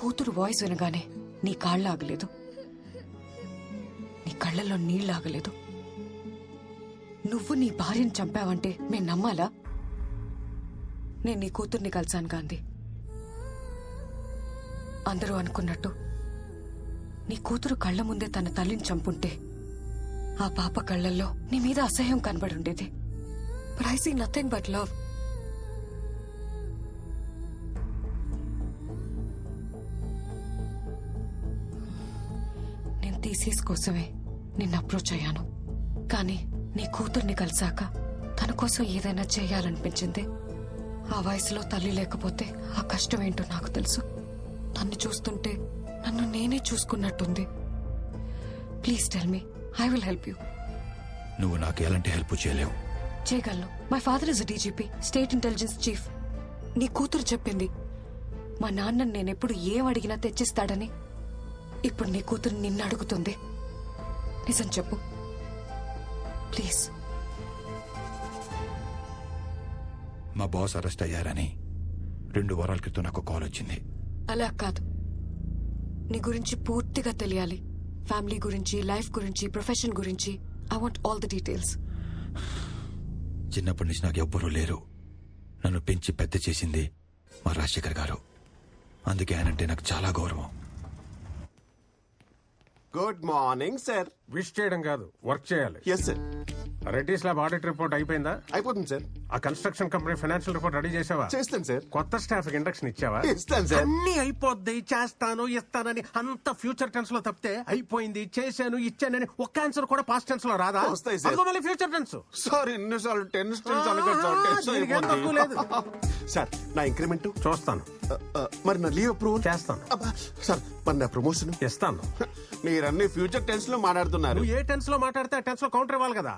కూతురు వాయిస్ వినగానే నీ కాళ్ళు ఆగలేదు, నీ కళ్ళల్లో నీళ్ళు ఆగలేదు. నువ్వు నీ భార్యను చంపావంటే నేను నమ్మాలా? నేను నీ కూతుర్ని కలిసాను గాంధీ. అందరూ అనుకున్నట్టు నీ కూతురు కళ్ళ ముందే తన తల్లిని చంపుంటే ఆ పాప కళ్ళల్లో నీ మీద అసహ్యం కనబడి ఉండేది. But I see nothing but love. నేను థీసిస్ కోసమే నిన్ను అప్రోచ్ అయ్యాను. కానీ నీ కూతుర్ని కలిసాక తన కోసం ఏదైనా చేయాలనిపించింది. ఆ వయసులో తల్లి లేకపోతే ఆ కష్టం ఏంటో నాకు తెలుసు. తన్ని చూస్తుంటే నన్ను నేనే చూసుకున్నట్టుంది. Please tell me, I will help you. నువ్వు నాకు ఎలాంటి హెల్ప్ చేయలేవు. చేయగలను. My father is DGP, state intelligence chief. నీ కూతురు చెప్పింది మా నాన్నని నేనెప్పుడు ఏం అడిగినా తెచ్చిస్తాడని. ఇప్పుడు నీ కూతురు నిన్ను అడుగుతుంది. నిజం చెప్పు ప్లీజ్. మా బాస్ అరెస్ట్ అయ్యారని 2 వారాల క్రితం నాకు కాల్ వచ్చింది. అలా కాదు, నీ గురించి పూర్తిగా తెలియాలి. ఫ్యామిలీ గురించి, లైఫ్ గురించి, ప్రొఫెషన్ గురించి. I want all the details. చిన్నప్పటి నుంచి నాకు ఎవ్వరూ లేరు. నన్ను పెంచి పెద్ద చేసింది మా రాజశేఖర్ గారు. అందుకే ఆయనంటే నాకు చాలా గౌరవం. Good morning sir. విష్ చేయడం కాదు, వర్క్ చేయాలి. Yes sir. Reddy's lab audit report అయిపోయిందా? అయిపోతుంది సార్. ఆ construction company financial report ready చేసావా? చేస్తాను సార్. కొత్త స్టాఫ్ ఇండక్షన్ ఇచ్చావా? ఇస్తాను సార్. అన్ని అయిపోద్ది, చేస్తాను ఇస్తానని అంత ఫ్యూచర్ టెన్స్ లో తప్పితే అయిపోయింది, చేశాను, ఇచ్చానని ఒక్క ఆన్సర్ కూడా పాస్ట్ టెన్స్ లో రాదా? వస్తాయి సార్. మళ్ళీ ఫ్యూచర్ టెన్స్. సార్ ఎన్నిసార్లు టెన్స్ దీనికేం తక్కువ లేదు. సార్ నా ఇంక్రిమెంట్ చూస్తాను. మరి నా లీవ్ అప్రూవల్ చేస్తాను. సార్ మరి నా ప్రమోషన్ ఇస్తాను. మీరన్నీ ఫ్యూచర్ టెన్స్ లో మాట్లాడుతున్నారు. నువ్వు ఏ టెన్స్ లో మాట్లాడితే ఆ టెన్స్ లో కౌంటర్ ఇవ్వాలి కదా.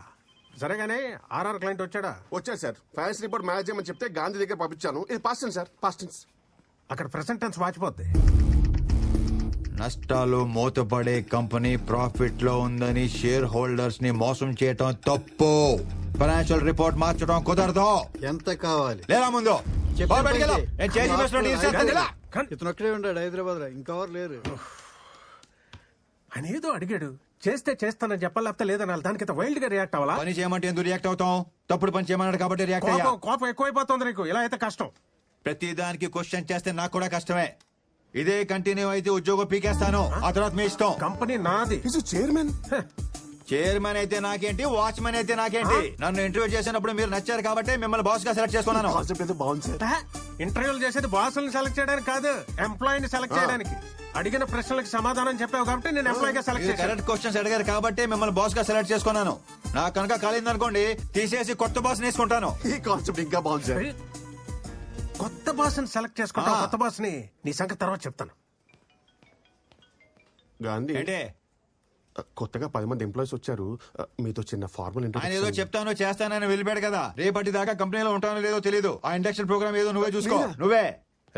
సరేగానే ఆర్ఆర్ క్లయింట్ వచ్చాడా? వచ్చారు సార్. ఫైనాన్స్ రిపోర్ట్ మేనేజ్ చేయమని చెప్తే గాంధీ దగ్గర పంపించాను. ఇది past tense sir, past tense. అక్కడ ప్రెసెంట్ టెన్స్ వాచిపోద్ది. నష్టాలు మూతపడే కంపెనీ ప్రాఫిట్ లో ఉందని షేర్ హోల్డర్స్ ని మోసం చేయటం తప్పు. ఫైనాన్షియల్ రిపోర్ట్ మార్చడం కుదరదు. ఎంత కావాలి? లేదా ముందు ఇతను ఒక్కడే ఉన్నాడు హైదరాబాద్ లో, ఇంకెవరు లేరు. ఆయన ఏదో అడిగాడు, చేస్తే చేస్తానని చెప్పాలి, లేకపోతే లేదనాలి. దానికి వైల్డ్ గా రియాక్ట్ అవ్వాలా? పని చేయమంటే ఎందుకు రియాక్ట్ అవుతాం? తప్పుడు పని చేయమన్నాడు కాబట్టి రియాక్ట్ అయ్యా. కోపం ఎక్కువైపోతుంది నీకు. ఇలా అయితే కష్టం. ప్రతి దానికి క్వశ్చన్ చేస్తే నాకు కూడా కష్టమే. ఇదే కంటిన్యూ అయితే ఉద్యోగం పీకేస్తాను. ఆ తర్వాత మీ ఇష్టం. కంపెనీ నాది. చైర్మన్. చైర్మన్ అయితే నాకేంటి, వాచ్మెన్ అయితే నాకేంటి? నన్ను ఇంటర్వ్యూ చేసినప్పుడు మీరు నచ్చారు కాబట్టి మిమ్మల్ని బాస్ గా సెలెక్ట్ చేసుకున్నాను. కాన్సెప్ట్ అయితే బాగుంది సార్. ఇంటర్వ్యూలు చేసేది బాసులను సెలెక్ట్ చేయడానికి కాదు, ఎంప్లాయీని సెలెక్ట్ చేయడానికి. అడిగిన ప్రశ్నలకు సమాధానం చెప్పావు కాబట్టి నేను ఎంప్లాయీ గా సెలెక్ట్ చేశాను. కరెక్ట్ క్వశ్చన్స్ అడిగారు కాబట్టి మిమ్మల్ని బాస్ గా సెలెక్ట్ చేసుకున్నాను. నాకు కనుక కాలిందనుకోండి, తీసేసి కొత్త బాస్ వేసుకుంటాను. ఈ కాన్సెప్ట్ ఇంకా బాగుంది సార్. కొత్త బాస్ ని సెలెక్ట్ చేసుకుంటా. కొత్త బాస్ ని నీ సంగతి తర్వాత చెప్తాను. గాంధీ ఏంటే కొత్తగా 10 మంది ఎంప్లాయీస్ వచ్చారు. మీతో చిన్న ఫార్మల్ ఆయన ఏదో చెప్తానో చేస్తానని వెళ్ళిపోయాడు కదా. రేపటి దాకా కంపెనీలో ఉంటానో లేదో తెలియదు. ఆ ఇండక్షన్ ప్రోగ్రామ్ ఏదో నువ్వే చూసుకో. నువ్వే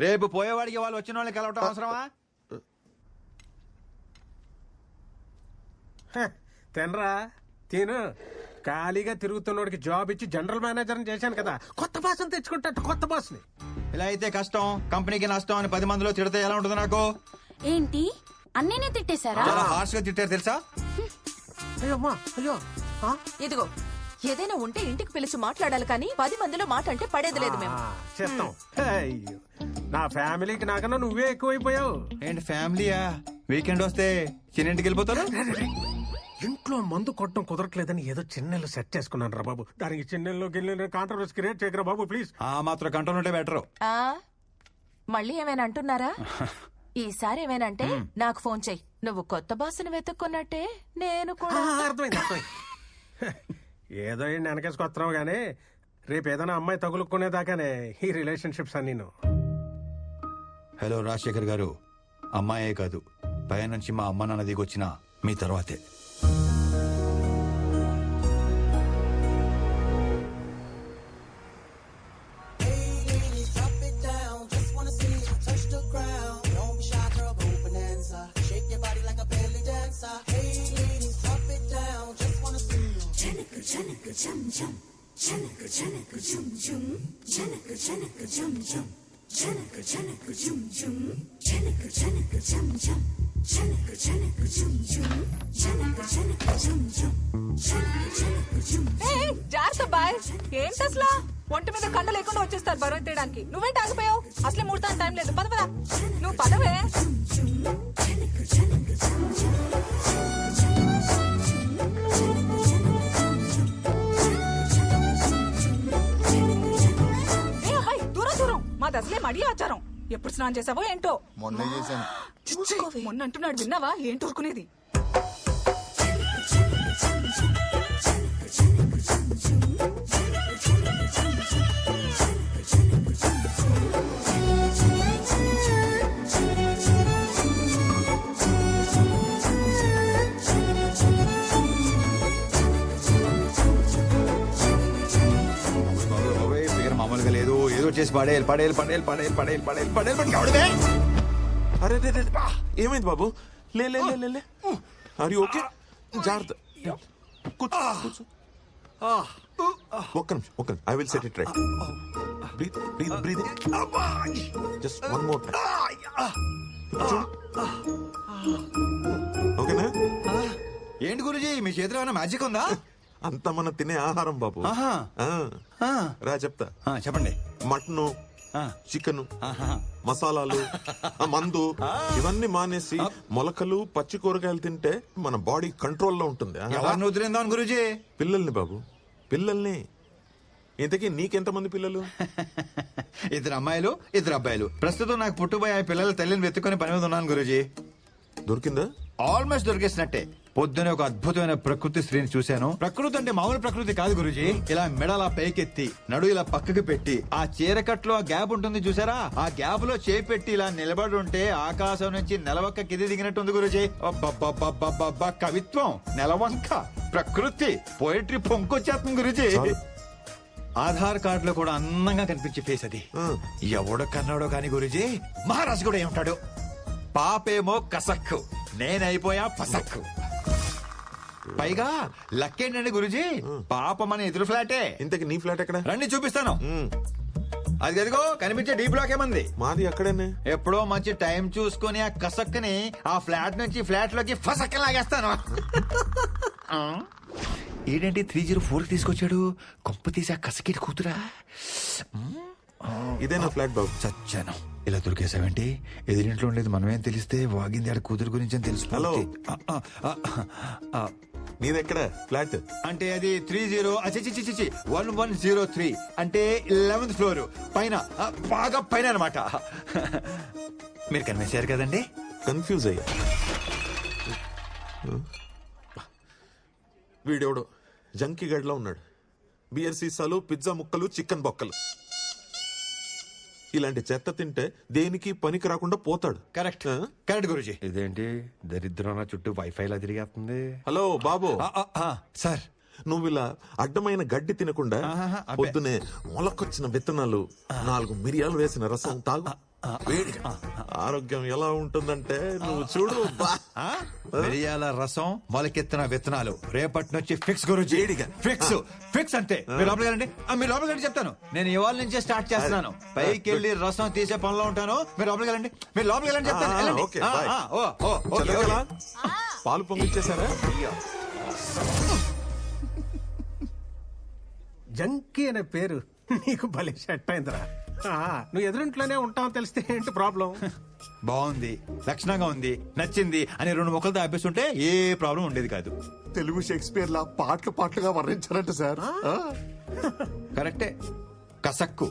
రేపు పోయేవాడికి వాళ్ళు వచ్చిన వాళ్ళకి కలవటం అవసరమా? తినరా తిను. ఖాళీగా తిరుగుతున్నోడికి జాబ్ ఇచ్చి జనరల్ మేనేజర్ చేశాను కదా. కొత్త బాస్ ని తెచ్చుకుంటా. కొత్త బాస్ ని. ఇలా అయితే కష్టం, కంపెనీకి నష్టం అని 10 మందిలో తిడితే ఎలా ఉంటుంది నాకు? ఏంటి అన్నయ్యనే తిట్టేశారా? చాలా హార్ష్ గా తిట్టారు తెలుసా? అయ్యమ్మా అయ్యో. ఇదిగో ఏదైనా ఉంటే ఇంటికి పిలిచి మాట్లాడాలి కానీ 10 మందిలో మాట అంటే పడేది లేదు మేము. చేస్తాం. అయ్యో నా ఫ్యామిలీకి నాకన్నా నువ్వే ఎక్కువైపోయావు. ఏంటి ఫ్యామిలీయా? వీకెండ్ వస్తే చిన్నింటికి వెళ్ళిపోతారు. ఇంట్లో మందు కొట్టడం కుదరట్లేదని ఏదో చిన్నెళ్ళు సెట్ చేసుకున్నాను రా బాబు. దానికి చిన్నెల్లో గిన్నెలు కాంట్రవర్సీ క్రియేట్ చేయకరా బాబు ప్లీజ్. ఆ మాత్రం కంట్రోల్ ఉంటే బెటర్. మళ్ళీ ఏమైనా అంటున్నారా? ఈసారి ఏమైనంటే నాకు ఫోన్ చెయ్యి. నువ్వు కొత్త బాసుని వెతుక్కున్నట్టే నేను కూడా. అర్థమైంది అర్థమైంది. ఏదో ఏంటి వెనకేసుకొస్తున్నావు గానీ రేపు ఏదైనా అమ్మాయి తగులుకునేదాకానే ఈ రిలేషన్షిప్స్ అన్నీ. హలో రాజశేఖర్ గారు, అమ్మాయే కాదు పై నుంచి మా అమ్మ నాన్న దిగొచ్చిన మీ తర్వాతే. జాగ్రత్త బాయ్. ఏంటి అసలు ఒంటి మీద కండ లేకుండా వచ్చేస్తారు బరువు తీయడానికి. నువ్వేంటి ఆగిపోయావు? అసలే ముడతాను టైం లేదు. పద పద, నువ్వు పదవే. ఏ అబ్బాయి, దూరం దూరం. మాది అసలే మడి ఆచారం. ఎప్పుడు స్నానం చేసావో ఏంటో. మొన్న చేశాను. మొన్న అంటున్నాడు, విన్నావా? ఏంటి ఊరుకునేది? ఫిగర్ మామూలుగా లేదు. ఏదో చేసి పడేయాలి పడేయాలి పడేయాలి పడేయాలి పడేయాలి పడేయాలి పడేయాలి పడి ఎవడదే? అరే రే, రే, ఏమైంది బాబు? లే లే లే, లే లే. అరే ఓకే, జాగ్రత్త. కూర్చో కూర్చో. ఒక్క నిమిషం, ఒక్క నిమిషం. I will set it right. Breathe breathe breathe. Just one more time. ఓకేనా? ఏంటి గురుజీ, మీ చేతిలో ఏమైనా మ్యాజిక్ ఉందా? అంతా మనం తినే ఆహారం బాబు. ఆహా. ఆ, రా చెప్తా. చెప్పండి. మటను, చికెన్, మసాలాలు, మందు ఇవన్నీ మానేసి మొలకలు, పచ్చి కూరగాయలు తింటే మన బాడీ కంట్రోల్లో ఉంటుంది. ఎవరిని వదిలేందాం గురుజీ? పిల్లల్ని బాబు, పిల్లల్ని. ఇంతకీ నీకెంతమంది పిల్లలు? 2 అమ్మాయిలు 2 అబ్బాయిలు. ప్రస్తుతం నాకు పుట్టుబోయే పిల్లల తల్లిని వెతుక్కుని పని మీద ఉన్నాను గురుజీ. దొరికిందా? ఆల్మోస్ట్ దొరికేసినట్టే. పొద్దునే ఒక అద్భుతమైన ప్రకృతి స్త్రీని చూశాను. ప్రకృతి అంటే మామూలు ప్రకృతి కాదు గురుజీ. ఇలా మెడలా పైకెత్తి, నడు ఇలా పక్కకి పెట్టి, ఆ చీరకట్లో ఆ గ్యాప్ ఉంటుంది చూసారా, ఆ గ్యాప్ లో చేపెట్టి ఇలా నిలబడి ఉంటే ఆకాశం నుంచి నెలవంక కింది దిగినట్టుంది గురుజీ. అబ్బబ్బబ్బబ్బబ్బబ్బా, కవిత్వం, నెలవంక, ప్రకృతి, పోయిటరీ పొంకొచ్చేస్తుంది గురుజీ. ఆధార్ కార్డు లో కూడా అందంగా కనిపించే ఫేస్ అది. ఎవడో కన్నాడో కాని గురుజీ, మహారాజు కూడా ఏమంటాడు? పాపేమో కసక్కు, నేనైపోయా పసక్కు. పైగా లక్కేంటండి గురుజీ, పాప మన ఎదురు ఫ్లాటే. ఇంతకి నీ ఫ్లాట్ ఎక్కడ? రండి చూపిస్తాను. అది అదిగో కనిపించే డీ బ్లాక్ ఏమంది. మాది అక్కడేనే. ఎప్పుడో మంచి టైం చూసుకుని ఆ కసక్కని ఆ ఫ్లాట్ నుంచి ఫ్లాట్ లోకి ఫసక్క లాగేస్తాను. ఏంటంటే 304 తీసుకొచ్చాడు. కొంప తీసి ఆ కసకిటి కూతురా. ఇదే నా ఫ్లాట్ బాబు. చచ్చాను. ఇలా దొరికేసావేంటి? ఎదురింట్లో ఉండేది మనమేం తెలిస్తే వాగింది ఆడ కూతురు గురించి అని తెలుసు. హలో. నీదెక్కడ ఫ్లాట్? అంటే అది 1103 అంటే 11th ఫ్లోర్ పైన, బాగా పైన అనమాట. మీరు కనిపించారు కదండి. కన్ఫ్యూజ్ అయ్యా. వీడెవడో జంకీ గడ్లా ఉన్నాడు. బియర్ సీసాలు, పిజ్జా ముక్కలు, చికెన్ బొక్కలు. ఇలాంటి చెత్త తింటే దేనికి పనికి రాకుండా పోతాడు. Correct correct Guruji. ఇదేంటి దరిద్రం చుట్టూ వైఫై లా తిరిగేస్తుంది. హలో బాబు. సార్, నువ్వు ఇలా అడ్డమైన గడ్డి తినకుండా పొద్దునే మొలకొచ్చిన విత్తనాలు, 4 మిరియాలు వేసిన రసం తాగు. వేడి ఆరోగ్యం ఎలా ఉంటుందంటే నువ్వు చూడు. మిరియాల రసం, మొలకెత్తిన విత్తనాలు రేపటి నుంచి ఫిక్స్ గురుజీ. ఫిక్స్ ఫిక్స్ అంటే మీరు లోపలికి రండి. మీరు లోపలికి రండి చెప్తాను. నేను ఇవాళ నుంచే స్టార్ట్ చేస్తున్నాను. పైకి వెళ్ళి రసం తీసే పనిలో ఉంటాను. మీరు లోపలికి వెళ్ళండి. మీరు లోపలికి వెళ్ళండి చెప్తాను. పాలు పొంగిచ్చేసారా? జంకీ అనే పేరు నీకు భలే సెట్ అయిందిరా. నువ్వు ఎదురింట్లోనే ఉంటావు తెలిస్తే ఏంటి ప్రాబ్లం? బాగుంది, లక్షణంగా ఉంది, నచ్చింది అని 2 మొక్కలతో ఆపేస్తుంటే ఏ ప్రాబ్లం ఉండేది కాదు. తెలుగు షేక్స్పియర్ లా పాటలుగా వర్ణించారంట సార్. కరెక్టే. కసక్కు,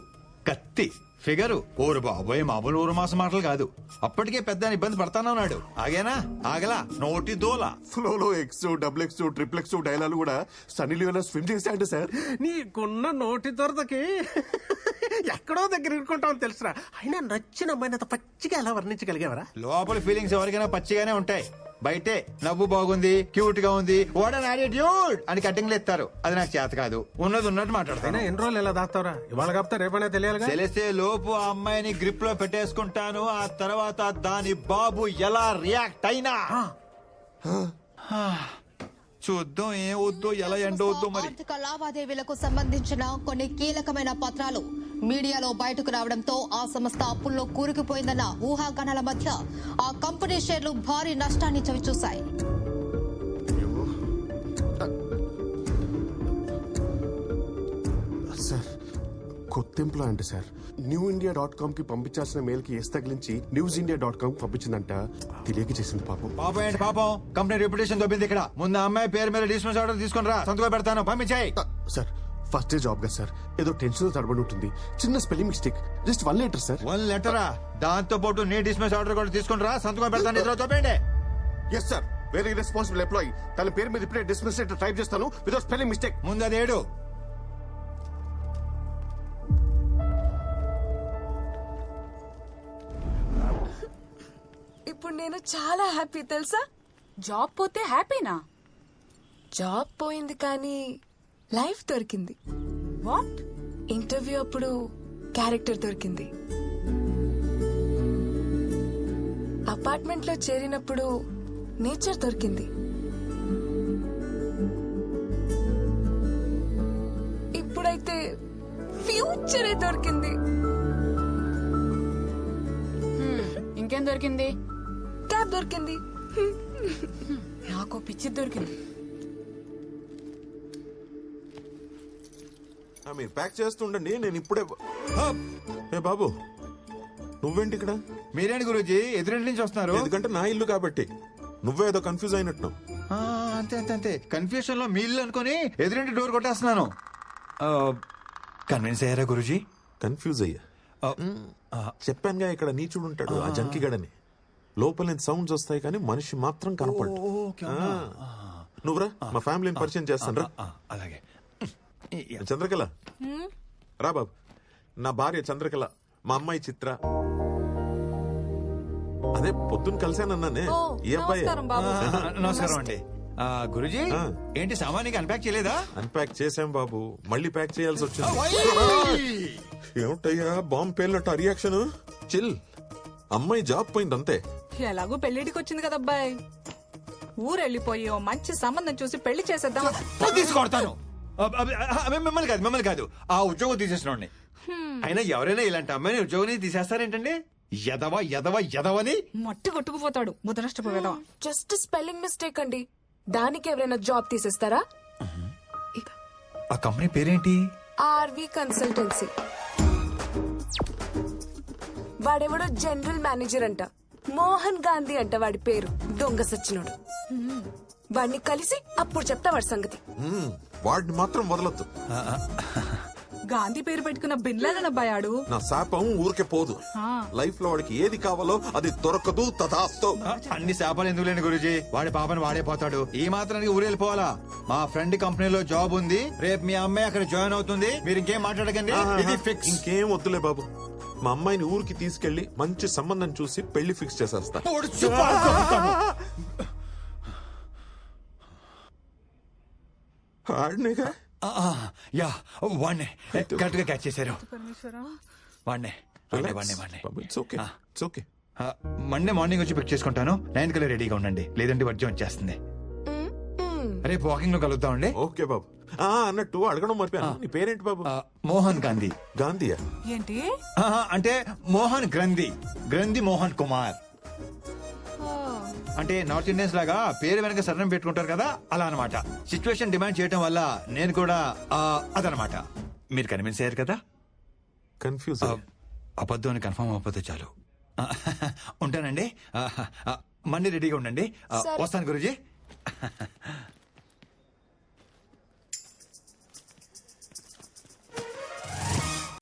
కత్తి, ఫిగరు, ఓరు బాబోయ్ మామూలు ఊరు మాసం మాటలు కాదు. అప్పటికే పెద్ద ఇబ్బంది పడతానన్నాడు. ఆగేనా? ఆగలా, నోటి దోల. ఫ్లోలో X, double X, triple X dialogue కూడా సన్నీ లియోన్ స్విమ్ చేశాడు సార్. నీకున్న నోటి దొరదకి ఎక్కడో దగ్గర ఇరుకుంటావు తెలుసురా. అయినా నచ్చిన అమ్మాయిని అంత పచ్చిగా ఎలా వర్ణించగలిగేవరా? లోపల ఫీలింగ్స్ ఎవరికైనా పచ్చిగానే ఉంటాయి. బయటే నవ్వు బాగుంది, క్యూట్ గా ఉంది, వాట్ అన్ యాటిట్యూడ్ అని కటింగ్లు ఎత్తారు. అది నాకు చేత కాదు. ఉన్నది ఉన్నట్టు మాట్లాడతాను. ఎన్ని రోజులు ఎలా దాస్తావురా? ఇవాళ కాపుతా రేపనే తెలియాలి. తెలిస్తే లోపు ఆ అమ్మాయిని గ్రిప్ లో పెట్టేసుకుంటాను. ఆ తర్వాత దాని బాబు ఎలా రియాక్ట్ అయినా చూద్దాం. ఏం వద్దో, ఎలా ఎండవద్దో మరి. ఆర్థిక లావాదేవీలకు సంబంధించిన కొన్ని కీలకమైన పత్రాలు మీడియాలో బయటకు రావడంతో ఆ సంస్థ అప్పుల్లో కూరుకుపోయిందన్న ఊహాగానాల మధ్య ఆ కంపెనీ షేర్లు భారీ నష్టాన్ని చవిచూశాయి. సార్ కొత్త ఎంప్లాయ్ అంటే సార్ NewIndia.com కి పంపించాల్సిన మెయిల్ కి ఎస్ తగిలించి NewsIndia.com కి పంపించిందంట. తెలియక చేసింది పాపం. పాపం ఏంటి పాపం, కంపెనీ రెప్యుటేషన్ దొబ్బింది ఇక్కడ. ముందు ఆ అమ్మాయి పేరు మీద డిస్మిస్ ఆర్డర్ తీసుకుని రా, సంతకం పెడతాను, పంపించాయి. సార్ ఫస్ట్ డే జాబ్ కదా సార్, ఏదో టెన్షన్ తడబడి ఉంటుంది. చిన్న spelling mistake, just 1 letter sir. 1 లెటరా? దాంతో పాటు నీ డిస్మిస్ ఆర్డర్ కూడా తీసుకుని రా, సంతకం పెడతాను. ఇద్దరు తోపేయండి. Yes sir, very responsible employee. తన పేరు మీద ఇప్పుడే డిస్మిస్ లెటర్ టైప్ చేస్తాను వితౌట్ స్పెల్లింగ్ మిస్టేక్. ముందు అది ఏడు. ఇప్పుడు నేను చాలా హ్యాపీ తెలుసా. జాబ్ పోతే హ్యాపీనా? జాబ్ పోయింది కానీ లైఫ్ దొరికింది. వాట్? ఇంటర్వ్యూ అప్పుడు క్యారెక్టర్ దొరికింది. అపార్ట్మెంట్ లో చేరినప్పుడు నేచర్ దొరికింది. ఇప్పుడైతే ఫ్యూచరే దొరికింది. ఇంకేం దొరికింది? క్యాబ్ దొరికింది. నాకు పిచ్చి దొరికింది. మీరు ప్యాక్ చేస్తుండండి, నేను ఇప్పుడే. ఏ బాబు, నువ్వేంటి ఇక్కడ? మీరేంటి గురూజీ ఎదురింటి నుంచి వస్తున్నారు? ఎందుకంటే నా ఇల్లు కాబట్టి. నువ్వేదో కన్ఫ్యూజ్ అయినట్టు. అంతే అంతే అంతే, కన్ఫ్యూషన్ లో మీ ఇల్లు అనుకుని ఎదురింటి డోర్ కొట్టేస్తున్నాను. కన్విన్స్ అయ్యారా గురూజీ? కన్ఫ్యూజ్ అయ్యా. చెప్పానుగా ఇక్కడ నీచుడు ఉంటాడు, ఆ జంకిగడని. లోపల నుంచి సౌండ్స్ వస్తాయి కానీ మనిషి మాత్రం కనపడు. నువ్వురా, మా ఫ్యామిలీని పరిచయం చేస్తాను రా. అలాగే. చంద్రకళ రా బాబు, నా భార్య చంద్రకళ, మా అమ్మాయి చిత్ర. అదే పొద్దున్న కలిసానన్నానే, ఈ అబ్బాయి. నమస్కారం అండి. గురూజీ ఏంటి సామాన్యంగా అన్పాక్ చేయలేదా? అన్పాక్ చేసాం బాబు, మళ్ళీ ప్యాక్ చేయాల్సి వచ్చింది. ఏమిటయ్యా బాంబు పేలినట్టు రియాక్షన్? చిల్, అమ్మాయి జాబ్ పోయింది అంతే. ఎలాగో పెళ్లిడికి వచ్చింది కదా అబ్బాయి, ఊరెళ్ళిపోయి ఓ మంచి సంబంధం చూసి పెళ్లి చేసేద్దాం. తీసుకొడతాను. మిమ్మల్ని కాదు, ఆ ఉద్యోగం తీసేసిన. అయినా ఎవరైనా ఇలాంటి అమ్మాయిని ఉద్యోగం తీసేస్తారేంటండి? ఎదవ ఎదవ ఎదవని మట్టి కొట్టుకుపోతాడు ముదనష్టపోయేదా. జస్ట్ స్పెల్లింగ్ మిస్టేక్ అండి, దానికి ఎవరైనా జాబ్ తీసేస్తారా? ఆ కంపెనీ పేరేంటి? RV consultancy. వాడెవడో జనరల్ మేనేజర్ అంట, మోహన్ గాంధీ అంట వాడి పేరు. దొంగ సచ్చినోడు. వాడిని కలిసి అప్పుడు చెప్తా వాడి సంగతి. వాడిని మాత్రం వదలొద్దు. గాంధీ పేరు పెట్టుకున్న బిన్లాడన్ అబ్బాయాడు. నా శాపం ఊరికే పోదు. లైఫ్ లో వాడికి ఏది కావాలో అది దొరకదు. తదాస్తు. అన్ని శాపాలు ఎందుకు లేని గురూజీ, వాడి పాపని వాడే పోతాడు. ఈ మాత్రానికి ఊరు వెళ్ళిపోవాలా? మా ఫ్రెండ్ కంపెనీలో జాబ్ ఉంది, రేపు మీ అమ్మాయి అక్కడ జాయిన్ అవుతుంది. మీరు ఇంకేం మాట్లాడకండి, ఇది ఫిక్స్. ఇంకేం వద్దులే బాబు, మా అమ్మాయిని ఊరికి తీసుకెళ్లి మంచి సంబంధం చూసి పెళ్లి ఫిక్స్ చేసేస్తా. ఆడినేగా. యా, వాడినే కరెక్ట్ గా క్యాచ్ చేశారు. వాడినే. మండే మార్నింగ్ వచ్చి పిక్ చేసుకుంటాను. 9 కల్లా రెడీగా ఉండండి, లేదంటే వర్జం వచ్చేస్తుంది. రేపు వాకింగ్ లో కలుద్దామండి. ఓకే బాబు. అన్నట్టు అడగడం మర్చిపోయాను, నీ పేరేంటి బాబు? మోహన్ గాంధీ. గాంధీయా? ఏంటి అంటే మోహన్ గ్రంథి, గ్రంథి మోహన్ కుమార్. అంటే నార్త్ ఇండియన్స్ లాగా పేరు వెనక సరణం పెట్టుకుంటారు కదా, అలా అనమాట. సిచ్యువేషన్ డిమాండ్ చేయడం వల్ల నేను కూడా అదనమాట. మీరు కన్విన్స్ అయ్యారు కదా? కన్ఫ్యూజ్. అబద్ధం అని కన్ఫర్మ్ అవ్వకపోతే చాలు. ఉంటానండి. మండే రెడీగా ఉండండి. వస్తాను గురూజీ.